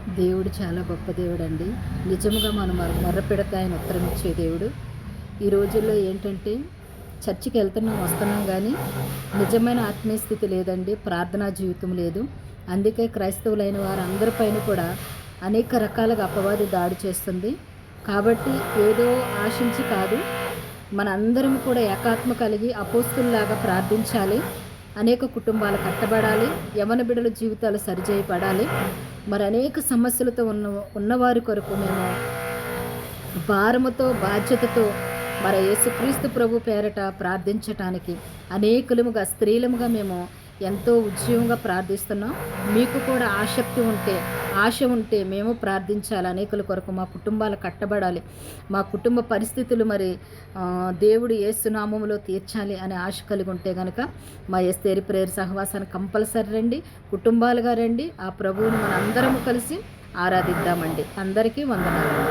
దేవుడు చాలా గొప్ప దేవుడండి. నిజముగా మనం మొర్రపెడితే ఆయన ఉత్తరం ఇచ్చే దేవుడు. ఈ రోజుల్లో ఏంటంటే చర్చికి వెళ్తున్నాం, వస్తున్నాం గానీ నిజమైన ఆత్మీయ స్థితి లేదండి. ప్రార్థనా జీవితం లేదు. అందుకే క్రైస్తవులైన వారందరిపైన కూడా అనేక రకాలుగా అపవాది దాడి చేస్తుంది. కాబట్టి ఏదో ఆశించి కాదు, మనందరం కూడా ఏకాత్మ కలిగి అపోస్తుల్లాగా ప్రార్థించాలి. అనేక కుటుంబాలు కట్టబడాలి. యవ్వన బిడ్డల జీవితాలు సరిచేయబడాలి. మరి అనేక సమస్యలతో ఉన్నవారి కొరకు మేము భారముతో, బాధ్యతతో మరి యేసుక్రీస్తు ప్రభు పేరట ప్రార్థించటానికి అనేకులముగా స్త్రీలముగా మేము ఎంతో ఉద్యమంగా ప్రార్థిస్తున్నాం. మీకు కూడా ఆశ ఉంటే మేము ప్రార్థించాలి. అనేకుల కొరకు మా కుటుంబాలు కట్టబడాలి. మా కుటుంబ పరిస్థితులు మరి దేవుడు యేసు నామములో తీర్చాలి అనే ఆశ కలిగి ఉంటే కనుక మా ఎస్తేరి ప్రేయర్ సహవాసానికి కంపల్సరీ రండి. కుటుంబాలుగా రండి. ఆ ప్రభువుని మన అందరము కలిసి ఆరాధిద్దామండి. అందరికీ వందనాలు.